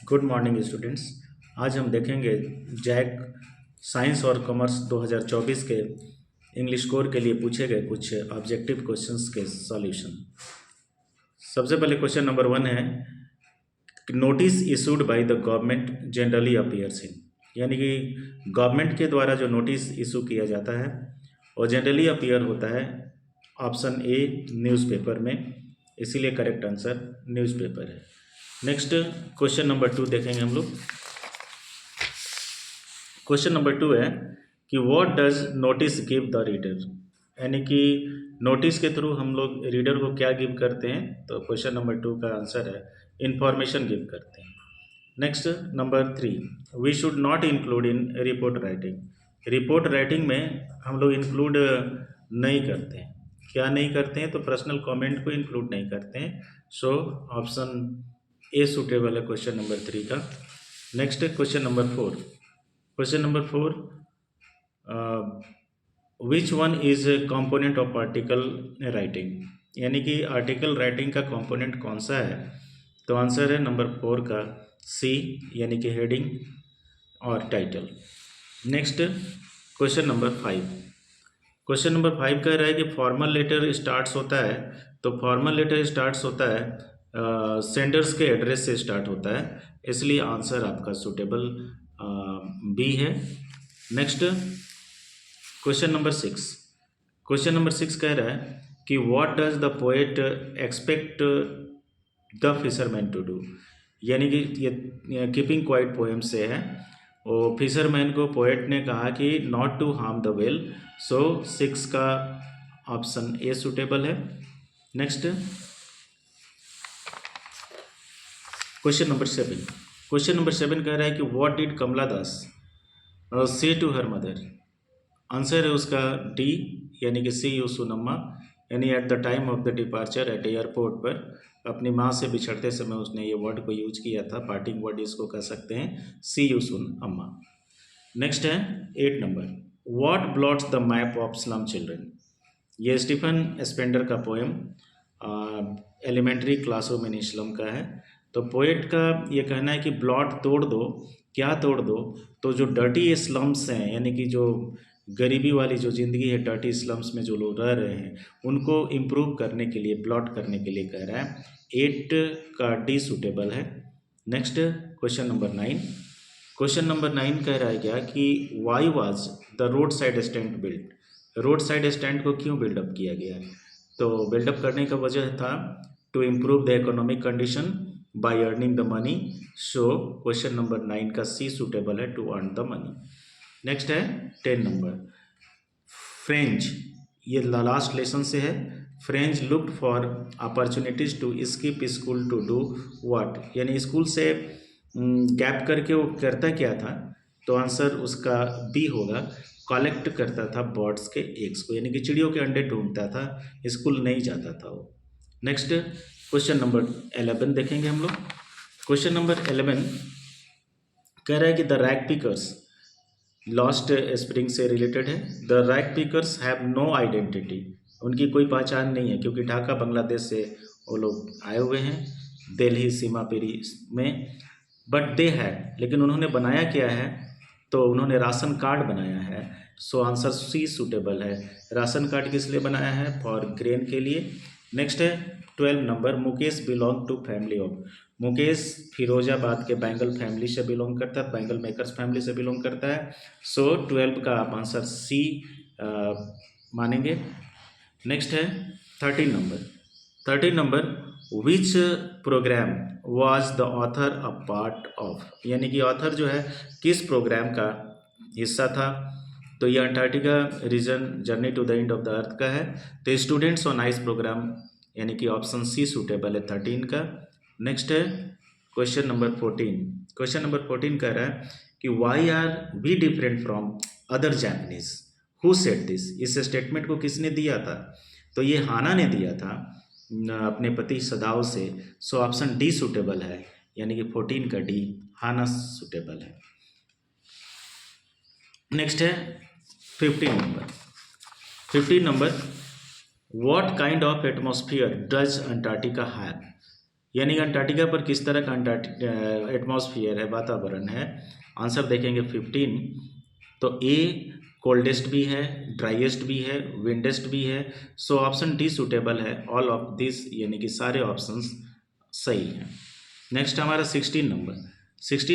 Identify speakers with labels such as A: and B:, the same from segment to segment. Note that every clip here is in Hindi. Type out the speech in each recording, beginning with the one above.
A: Good morning students. आज हम देखेंगे जैक साइंस और कॉमर्स 2024 के इंग्लिश कोर के लिए पूछे गए कुछ ऑब्जेक्टिव क्वेश्चंस के सॉल्यूशन। सबसे पहले क्वेश्चन नंबर 1 है, notice issued by the government generally appears इन, यानी कि गवर्नमेंट के द्वारा जो नोटिस इशू किया जाता है वो जनरली अपीयर होता है ऑप्शन ए न्यूज़पेपर में, इसीलिए करेक्ट आंसर न्यूज़पेपर है। नेक्स्ट क्वेश्चन नंबर 2 देखेंगे हम लोग। क्वेश्चन नंबर 2 है कि what does notice give the reader, यानी कि नोटिस के थ्रू हम लोग रीडर को क्या गिव करते हैं, तो क्वेश्चन नंबर 2 का आंसर है इंफॉर्मेशन गिव करते हैं। Next number 3, we should not include in report writing, report writing में हम लोग इंक्लूड नहीं करते हैं। क्या नहीं करते हैं, तो पर्सनल कमेंट को इंक्लूड नहीं करते हैं। सो ऑप्शन ए सूटेबल है क्वेश्चन नंबर 3 का। Next question number 4, question number 4, which one is component of article writing, यानी कि आर्टिकल राइटिंग का कंपोनेंट कौन सा है, तो आंसर है नंबर 4 का सी, यानी कि हेडिंग और title. Next question number 5, question number 5 कह रहा है कि फॉर्मल लेटर स्टार्ट्स होता है, तो फॉर्मल लेटर स्टार्ट्स होता है सेंडर्स के एड्रेस से स्टार्ट होता है, इसलिए आंसर आपका सूटेबल बी है। Next question number 6, question number 6 कह रहा है कि what does the poet expect the fisherman to do, यानी कि ये कीपिंग क्वाइट पोएम से है। और फिशरमैन को पोएट ने कहा कि not to harm the well, so 6 का ऑप्शन ए सूटेबल है। Next question number 7, question number 7 कह रहा है कि व्हाट डिड कमला दास से टू हर मदर, आंसर है उसका डी, यानी कि सी यू सुनम्मा, यानी at the time of the departure eight airport पर अपनी माँ से बिछड़ते समय उसने ये वर्ड को यूज किया था, पार्टिंग वर्ड इसको कह सकते हैं, सी यू सुन अम्मा। नेक्स्ट है 8 number, what blots the map of slum children, ये स्टीफन स्पेंडर का पोएम एलिमेंट्री क्लासरूम इन इस्लाम का है। तो पोएट का ये कहना है कि ब्लॉट तोड़ दो, क्या तोड़ दो, तो जो डर्टी स्लम्स हैं, यानी कि जो गरीबी वाली जो ज़िंदगी है, डर्टी स्लम्स में जो लोग रह रहे हैं, उनको इम्प्रूव करने के लिए, ब्लॉट करने के लिए कह रहा है। 8 का डी सूटेबल है। Next question number 9, question number 9 कह रहा है क्या कि why was the road side stand build, road side stand को क्यों बिल्डअप किया गया है, तो बिल्डअप करने का वजह था to improve the economic condition by earning the money, so question number 9 का सी सूटेबल है, to earn the money. Next है 10 नंबर, फ्रेंच, ये लास्ट लेसन से है, French looked for opportunities to skip school to do what, यानी स्कूल से गैप करके वो करता क्या था, तो आंसर उसका बी होगा, कलेक्ट करता था बर्ड्स के एग्स को, यानी कि चिड़ियों के अंडे ढूंढता था, स्कूल नहीं जाता था वो। नेक्स्ट क्वेश्चन नंबर 11 देखेंगे हम लोग। क्वेश्चन नंबर 11 कह रहा है कि the rag pickers, Lost Spring से रिलेटेड है, the rag pickers have no identity, उनकी कोई पहचान नहीं है, क्योंकि ढाका बांग्लादेश से वो लोग आए हुए हैं, दिल्ली सीमा पेरी में, बट दे हैड, लेकिन उन्होंने बनाया क्या है, तो उन्होंने राशन कार्ड बनाया है, सो आंसर सी सूटेबल है। राशन कार्ड किस लिए बनाया है, फॉर ग्रेन के लिए। नेक्स्ट है 12 number, Mukesh belong to family of, Mukesh Firozabad के बैंगल फैमिली से बिलोंग करता है, बैंगल मेकर्स फैमिली से बिलोंग करता है, सो 12 का आप आंसर सी मानेंगे। नेक्स्ट है 13 number, 13 number, which programme was the author a part of, यानी कि ऑथर जो है किस प्रोग्राम का हिस्सा था, तो ये Antarctica region Journey to the End of the Earth का है, तो स्टूडेंट्स ऑन आइस प्रोग्राम, यानी कि ऑप्शन सी सूटेबल है 13 का। नेक्स्ट है क्वेश्चन नंबर 14, क्वेश्चन नंबर 14 कह रहा है कि why are we different from other Japanese, who said this, इस स्टेटमेंट को किसने दिया था, तो ये हाना ने दिया था अपने पति सदाओ से, सो ऑप्शन डी सूटेबल है, यानी कि 14 का डी हाना सूटेबल है। नेक्स्ट है 15 number, 15 number, what kind of atmosphere does Antarctica have, यानी कि अंटार्कटिका पर किस तरह का एटमॉस्फेयर है, वातावरण है। आंसर देखेंगे 15। तो ए कोल्डेस्ट भी है, ड्राइएस्ट भी है, विंडेस्ट भी है। सो ऑप्शन डी सूटेबल है। ऑल ऑफ दिस यानी कि सारे ऑप्शंस सही हैं। नेक्स्ट हमारा 16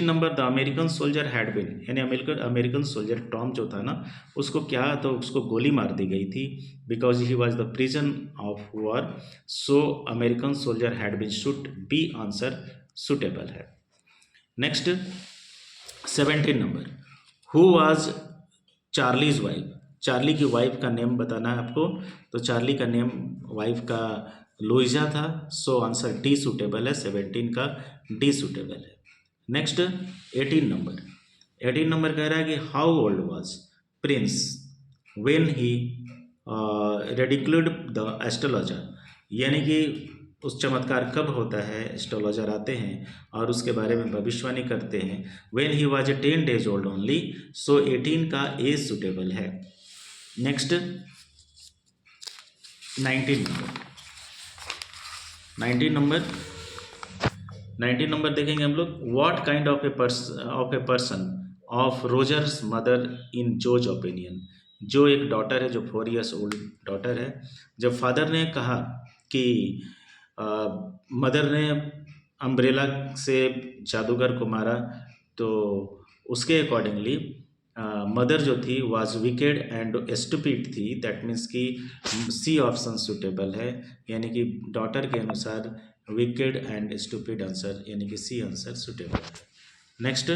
A: number the American soldier had बिन, यानी अमेरिकन सोल्जर टॉम जो था ना, उसको क्या, तो उसको गोली मार दी गई थी because he was the prison of war. So American soldier had been shoot, B answer suitable है। Next 17 number who was Charlie's wife, Charlie की वाइफ का नेम बताना है आपको। तो चार्ली का नेम वाइफ का लुइजा था। सो आंसर डी सूटेबल है, 17 का डी सूटेबल है। नेक्स्ट 18 नंबर कह रहा है कि how old was prince when he ridiculed the astrologer, यानी कि उस चमत्कार कब होता है, एस्ट्रोलॉजर आते हैं और उसके बारे में भविष्यवाणी करते हैं। When he was 10 days old only. So 18 का ए सुटेबल है। नेक्स्ट 19 नंबर देखेंगे हम लोग। What kind of a person of Rogers mother in Joe's opinion, जो एक डॉटर है, जो 4 years ओल्ड डॉटर है, जब फादर ने कहा कि मदर ने अम्ब्रेला से जादूगर को मारा, तो उसके अकॉर्डिंगली मदर जो थी वाज विकेड एंड स्टूपिड थी। दैट मीन्स कि सी ऑप्शन सुटेबल है, यानी कि डॉटर के अनुसार विकेड एंड स्टूपिड आंसर, यानी कि सी आंसर सुटेबल है। नेक्स्ट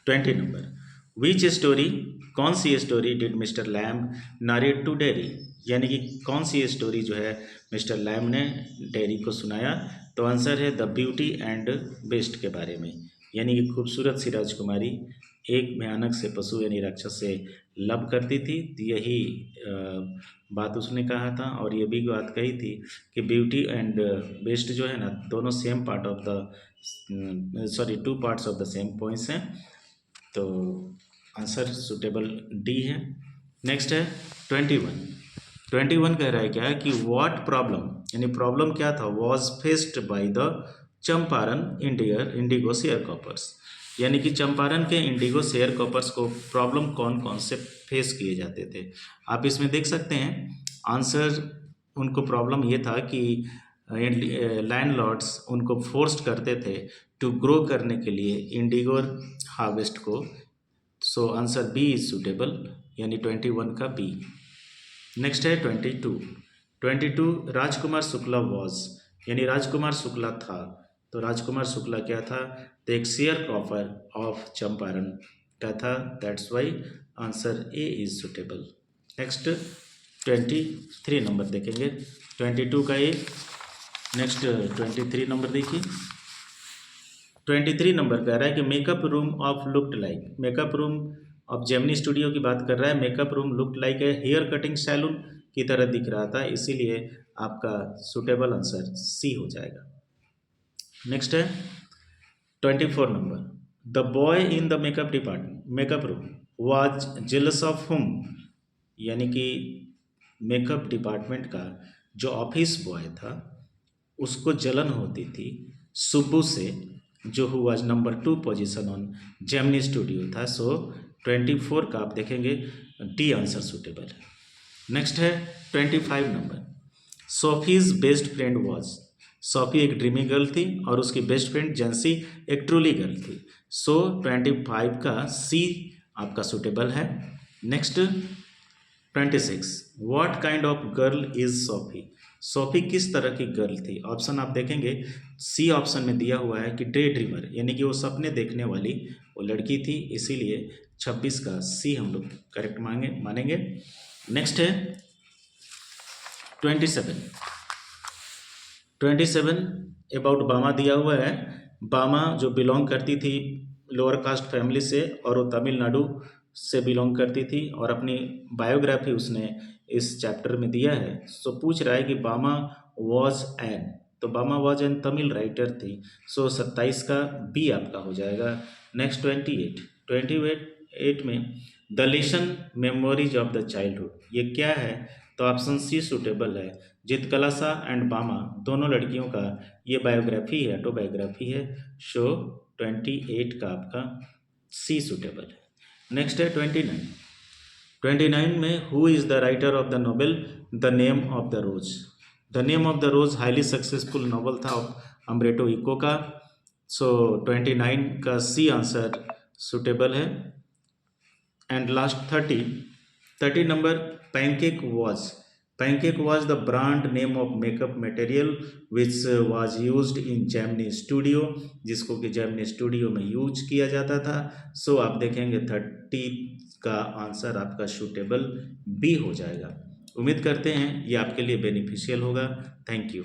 A: 20 नंबर विच स्टोरी, कौन सी story did mister Lamb narrate to Derry, यानी कि कौन सी स्टोरी जो है मिस्टर लैम्ब ने डेरी को सुनाया। तो आंसर है द ब्यूटी एंड बेस्ट के बारे में, यानी कि खूबसूरत सी राजकुमारी एक भयानक से पशु यानी राक्षस से लव करती थी। तो यही बात उसने कहा था, और ये भी बात कही थी कि ब्यूटी एंड बेस्ट जो है ना, दोनों same part of the sorry 2 parts of the same points हैं। तो आंसर सुटेबल डी है। नेक्स्ट है 21 कह रहा है क्या कि व्हाट प्रॉब्लम, यानी प्रॉब्लम क्या था, was faced by the Champaran indigo sharecroppers, यानी कि चंपारण के इंडिगो शेयर कॉपर्स को प्रॉब्लम कौन कौन से फेस किए जाते थे। आप इसमें देख सकते हैं आंसर, उनको प्रॉब्लम ये था कि लैंडलॉर्ड्स उनको फोर्स्ड करते थे टू ग्रो करने के लिए इंडिगो हार्वेस्ट को। So answer B is suitable, यानी 21 का बी। नेक्स्ट है 22 राजकुमार शुक्ला वॉज, यानी राजकुमार शुक्ला था। तो राजकुमार शुक्ला क्या था, तो एक शेयर क्रॉपर ऑफ चंपारण का था। That's why answer A is suitable. Next 23 number देखेंगे, 22 का ए। नेक्स्ट 23 नंबर देखिए, 23 नंबर कह रहा है कि makeup room of looked like, makeup room of Gemini studio की बात कर रहा है। मेकअप रूम लुक्ड लाइक है हेयर कटिंग सैलून की तरह दिख रहा था, इसीलिए आपका सुटेबल आंसर सी हो जाएगा। नेक्स्ट है 24 number the boy in the makeup room was jealous of हुम, यानी कि मेकअप डिपार्टमेंट का जो ऑफिस बॉय था उसको जलन होती थी सुब्बू से, जो was number 2 position on Gemini Studio था। सो 24 का आप देखेंगे डी आंसर सुटेबल है। नेक्स्ट है 25 number Sophie's best friend was, Sophie एक ड्रीमी गर्ल थी और उसकी बेस्ट फ्रेंड जेंसी एक ट्रूली गर्ल थी। सो 25 का सी आपका सुटेबल है। Next 26 what kind of girl is Sophie, Sophie किस तरह की गर्ल थी। ऑप्शन आप देखेंगे सी ऑप्शन में दिया हुआ है कि डे ड्रीमर, यानी कि वो सपने देखने वाली वो लड़की थी, इसीलिए 26 का सी हम लोग करेक्ट मानेंगे। नेक्स्ट है 27 अबाउट बामा दिया हुआ है। बामा जो बिलोंग करती थी लोअर कास्ट फैमिली से और वो तमिलनाडु से बिलोंग करती थी, और अपनी बायोग्राफी उसने इस चैप्टर में दिया है। सो पूछ रहा है कि बामा वॉज एन, तो बामा वॉज एन तमिल राइटर थी। सो 27 का बी आपका हो जाएगा। नेक्स्ट 28 में the lesson memories of the childhood, ये क्या है, तो ऑप्शन सी सूटेबल है। चित्रकला एंड बामा दोनों लड़कियों का ये बायोग्राफी है, ऑटोबायोग्राफी है। शो 28 का आपका सी सूटेबल है। नेक्स्ट है 29 में who is the writer of the novel the name of the rose. The name of the rose highly successful novel था अम्ब्रेटो इको का। सो 29 का सी आंसर सूटेबल है। And last 30 number pancake was the brand name of makeup material which was used in Gemini Studio, जिसको कि जेमिनी स्टूडियो में यूज किया जाता था। सो आप देखेंगे 30 का आंसर आपका सूटेबल बी हो जाएगा। उम्मीद करते हैं ये आपके लिए बेनिफिशियल होगा। Thank you.